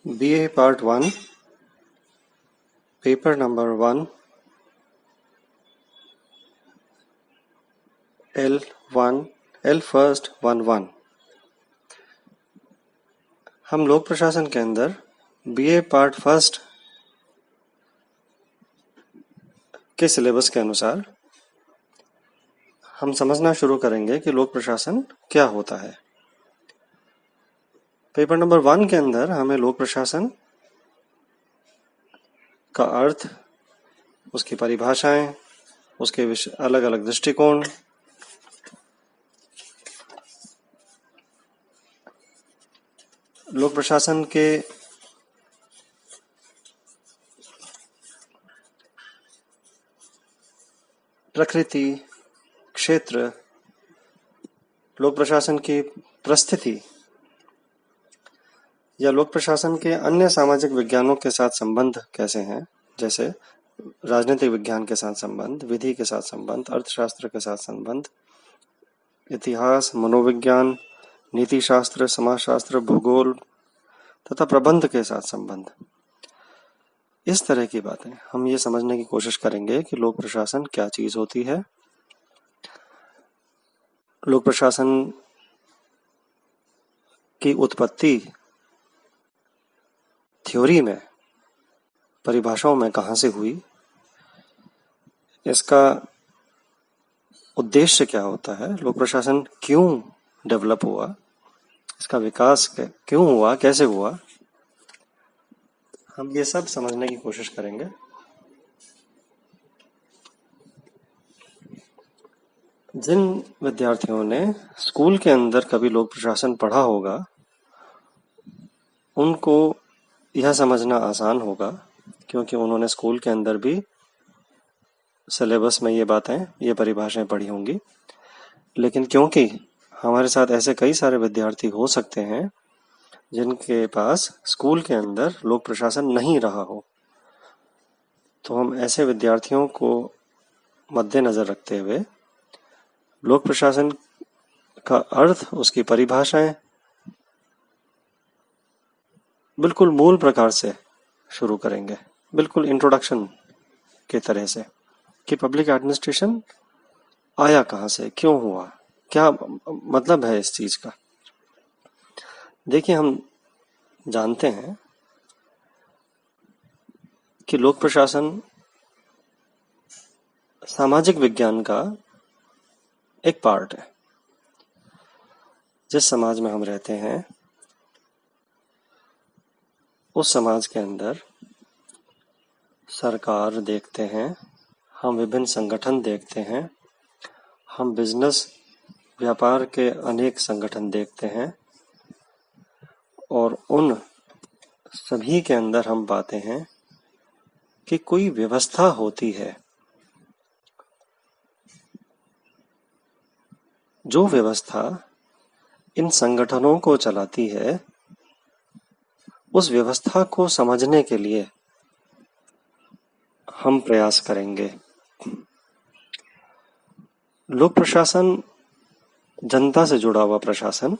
BA Part 1, Paper Number 1, L first 1 हम लोक प्रशासन के अंदर BA पार्ट फर्स्ट के सिलेबस के अनुसार हम समझना शुरू करेंगे कि लोक प्रशासन क्या होता है। पेपर नंबर 1 के अंदर हमें लोक प्रशासन का अर्थ, उसकी परिभाषाएं, उसके अलग अलग दृष्टिकोण, लोक प्रशासन के प्रकृति, क्षेत्र, लोक प्रशासन की परिस्थिति या लोक प्रशासन के अन्य सामाजिक विज्ञानों के साथ संबंध कैसे हैं, जैसे राजनीतिक विज्ञान के साथ संबंध, विधि के साथ संबंध, अर्थशास्त्र के साथ संबंध, इतिहास, मनोविज्ञान, नीति शास्त्र, समाजशास्त्र, भूगोल तथा प्रबंध के साथ संबंध। इस तरह की बातें हम ये समझने की कोशिश करेंगे कि लोक प्रशासन क्या चीज होती है। लोक प्रशासन की उत्पत्ति थ्योरी में, परिभाषाओं में कहां से हुई, इसका उद्देश्य क्या होता है, लोक प्रशासन क्यों डेवलप हुआ, इसका विकास क्यों हुआ, कैसे हुआ, हम ये सब समझने की कोशिश करेंगे। जिन विद्यार्थियों ने स्कूल के अंदर कभी लोक प्रशासन पढ़ा होगा, उनको यह समझना आसान होगा, क्योंकि उन्होंने स्कूल के अंदर भी सिलेबस में ये बातें, ये परिभाषाएं पढ़ी होंगी। लेकिन क्योंकि हमारे साथ ऐसे कई सारे विद्यार्थी हो सकते हैं जिनके पास स्कूल के अंदर लोक प्रशासन नहीं रहा हो, तो हम ऐसे विद्यार्थियों को मद्देनजर रखते हुए लोक प्रशासन का अर्थ, उसकी परिभाषाएं बिल्कुल मूल प्रकार से शुरू करेंगे, बिल्कुल इंट्रोडक्शन के तरह से, कि पब्लिक एडमिनिस्ट्रेशन आया कहां से, क्यों हुआ, क्या मतलब है इस चीज का। देखिए, हम जानते हैं कि लोक प्रशासन सामाजिक विज्ञान का एक पार्ट है। जिस समाज में हम रहते हैं, उस समाज के अंदर सरकार देखते हैं, हम विभिन्न संगठन देखते हैं, हम बिजनेस, व्यापार के अनेक संगठन देखते हैं, और उन सभी के अंदर हम पाते हैं कि कोई व्यवस्था होती है। जो व्यवस्था इन संगठनों को चलाती है, उस व्यवस्था को समझने के लिए हम प्रयास करेंगे। लोक प्रशासन जनता से जुड़ा हुआ प्रशासन,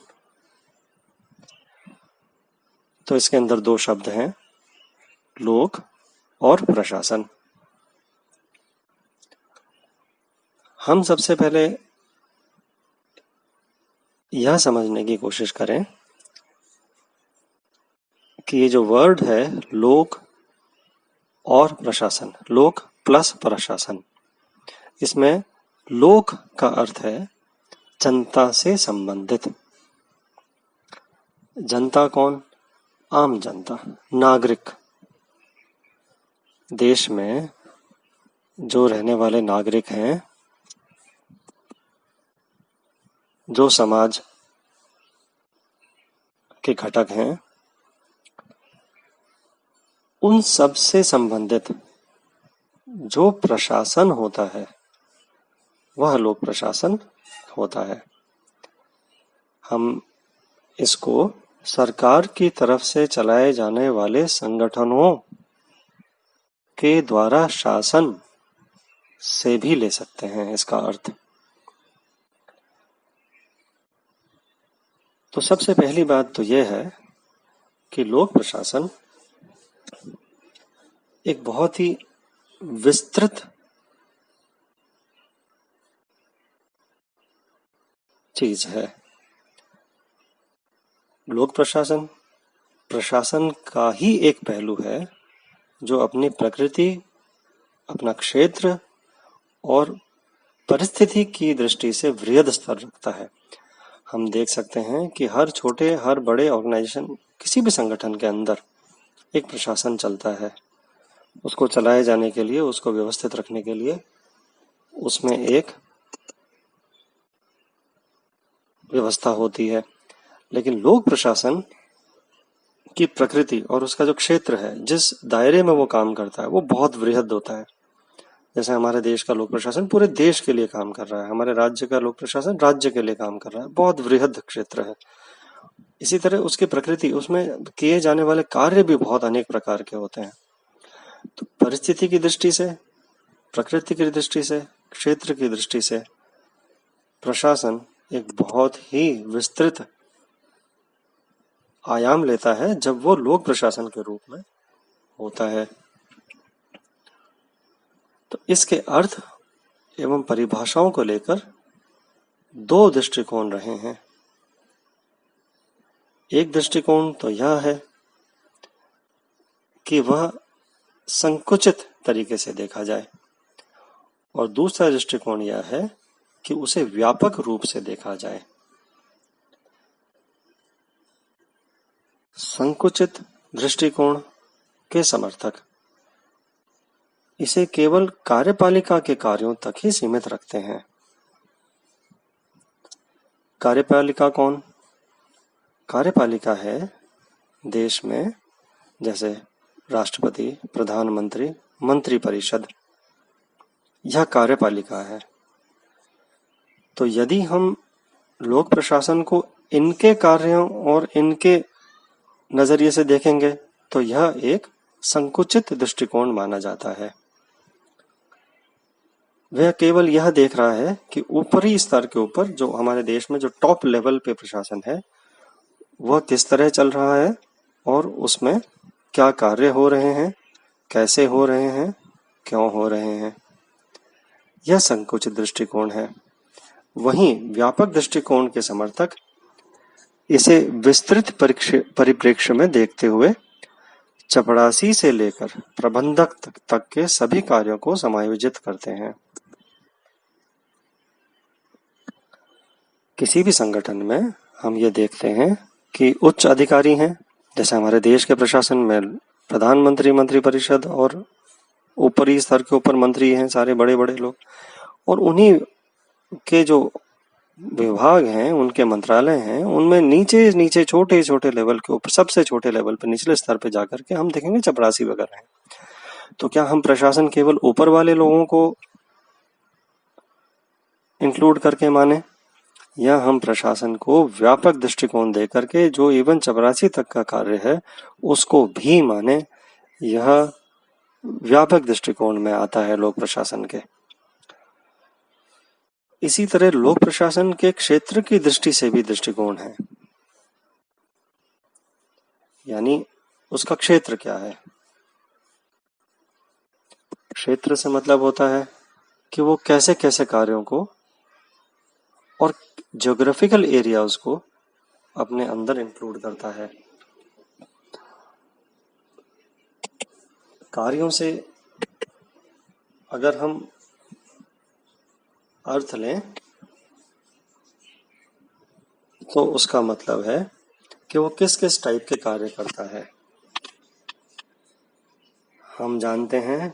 तो इसके अंदर दो शब्द हैं, लोक और प्रशासन। हम सबसे पहले यह समझने की कोशिश करें कि ये जो वर्ड है लोक और प्रशासन, लोक प्लस प्रशासन, इसमें लोक का अर्थ है जनता से संबंधित। जनता कौन? आम जनता, नागरिक। देश में जो रहने वाले नागरिक हैं, जो समाज के घटक हैं, उन सब से संबंधित जो प्रशासन होता है, वह लोक प्रशासन होता है। हम इसको सरकार की तरफ से चलाए जाने वाले संगठनों के द्वारा शासन से भी ले सकते हैं इसका अर्थ। तो सबसे पहली बात तो यह है कि लोक प्रशासन एक बहुत ही विस्तृत चीज है। लोक प्रशासन प्रशासन का ही एक पहलू है जो अपनी प्रकृति, अपना क्षेत्र और परिस्थिति की दृष्टि से वृहद स्तर रखता है। हम देख सकते हैं कि हर छोटे, हर बड़े ऑर्गेनाइजेशन, किसी भी संगठन के अंदर एक प्रशासन चलता है। उसको चलाए जाने के लिए, उसको व्यवस्थित रखने के लिए उसमें एक व्यवस्था होती है। लेकिन लोक प्रशासन की प्रकृति और उसका जो क्षेत्र है, जिस दायरे में वो काम करता है, वो बहुत वृहद होता है। जैसे हमारे देश का लोक प्रशासन पूरे देश के लिए काम कर रहा है, हमारे राज्य का लोक प्रशासन राज्य के लिए काम कर रहा है, बहुत वृहद क्षेत्र है। इसी तरह उसकी प्रकृति, उसमें किए जाने वाले कार्य भी बहुत अनेक प्रकार के होते हैं। तो परिस्थिति की दृष्टि से, प्रकृति की दृष्टि से, क्षेत्र की दृष्टि से प्रशासन एक बहुत ही विस्तृत आयाम लेता है जब वो लोक प्रशासन के रूप में होता है। तो इसके अर्थ एवं परिभाषाओं को लेकर दो दृष्टिकोण रहे हैं। एक दृष्टिकोण तो यह है कि वह संकुचित तरीके से देखा जाए, और दूसरा दृष्टिकोण यह है कि उसे व्यापक रूप से देखा जाए। संकुचित दृष्टिकोण के समर्थक इसे केवल कार्यपालिका के कार्यों तक ही सीमित रखते हैं। कार्यपालिका कौन? कार्यपालिका है देश में जैसे राष्ट्रपति, प्रधानमंत्री, मंत्रिपरिषद, यह कार्यपालिका है। तो यदि हम लोक प्रशासन को इनके कार्यों और इनके नजरिए से देखेंगे तो यह एक संकुचित दृष्टिकोण माना जाता है। वह केवल यह देख रहा है कि ऊपरी स्तर के ऊपर जो हमारे देश में जो टॉप लेवल पे प्रशासन है वह किस तरह चल रहा है और उसमें क्या कार्य हो रहे हैं, कैसे हो रहे हैं, क्यों हो रहे हैं। यह संकुचित दृष्टिकोण है। वहीं व्यापक दृष्टिकोण के समर्थक इसे विस्तृत परिप्रेक्ष्य में देखते हुए चपरासी से लेकर प्रबंधक तक के सभी कार्यों को समायोजित करते हैं। किसी भी संगठन में हम ये देखते हैं कि उच्च अधिकारी हैं, जैसे हमारे देश के प्रशासन में प्रधानमंत्री, मंत्रिपरिषद, और ऊपरी स्तर के ऊपर मंत्री हैं, सारे बड़े बड़े लोग, और उन्हीं के जो विभाग हैं, उनके मंत्रालय हैं, उनमें नीचे नीचे छोटे छोटे लेवल के ऊपर, सबसे छोटे लेवल पर, निचले स्तर पे जाकर के हम देखेंगे चपरासी वगैरह हैं। तो क्या हम प्रशासन केवल ऊपर वाले लोगों को इंक्लूड करके माने, या हम प्रशासन को व्यापक दृष्टिकोण दे करके जो इवन चपरासी तक का कार्य है उसको भी माने? यह व्यापक दृष्टिकोण में आता है लोक प्रशासन के। इसी तरह लोक प्रशासन के क्षेत्र की दृष्टि से भी दृष्टिकोण है, यानी उसका क्षेत्र क्या है। क्षेत्र से मतलब होता है कि वो कैसे कैसे कार्यों को और ज्योग्राफिकल एरिया उसको अपने अंदर इंक्लूड करता है। कार्यों से अगर हम अर्थ लें तो उसका मतलब है कि वो किस किस टाइप के कार्य करता है। हम जानते हैं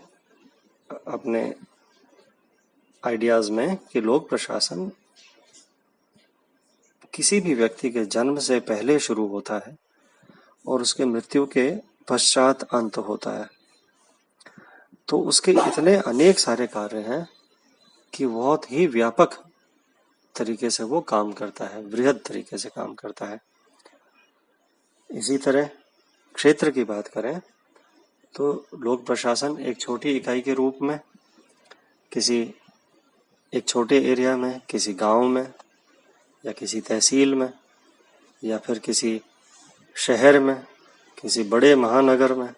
अपने आइडियाज में कि लोक प्रशासन किसी भी व्यक्ति के जन्म से पहले शुरू होता है और उसके मृत्यु के पश्चात अंत होता है। तो उसके इतने अनेक सारे कार्य हैं कि बहुत ही व्यापक तरीके से वो काम करता है, वृहद तरीके से काम करता है। इसी तरह क्षेत्र की बात करें तो लोक प्रशासन एक छोटी इकाई के रूप में किसी एक छोटे एरिया में, किसी गांव में, या किसी तहसील में, या फिर किसी शहर में, किसी बड़े महानगर में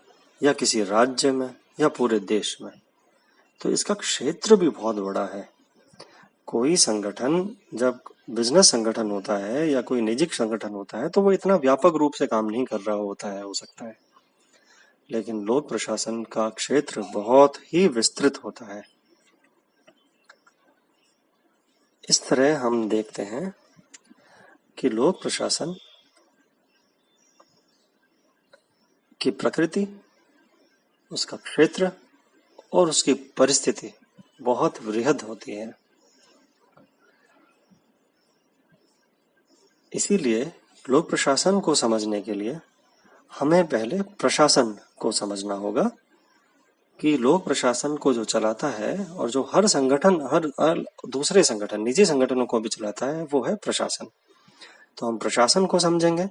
या किसी राज्य में या पूरे देश में, तो इसका क्षेत्र भी बहुत बड़ा है। कोई संगठन जब बिजनेस संगठन होता है या कोई निजी संगठन होता है तो वो इतना व्यापक रूप से काम नहीं कर रहा होता है, हो सकता है, लेकिन लोक प्रशासन का क्षेत्र बहुत ही विस्तृत होता है। इस तरह हम देखते हैं कि लोक प्रशासन की प्रकृति, उसका क्षेत्र और उसकी परिस्थिति बहुत वृहद होती है। इसीलिए लोक प्रशासन को समझने के लिए हमें पहले प्रशासन को समझना होगा कि लोक प्रशासन को जो चलाता है और जो हर संगठन, हर दूसरे संगठन, निजी संगठनों को भी चलाता है, वो है प्रशासन। तो हम प्रशासन को समझेंगे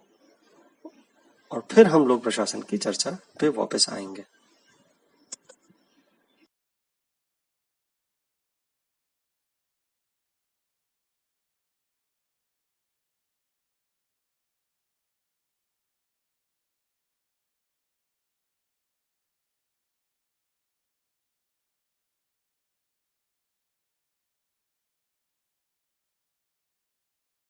और फिर हम लोक प्रशासन की चर्चा पे वापस आएंगे।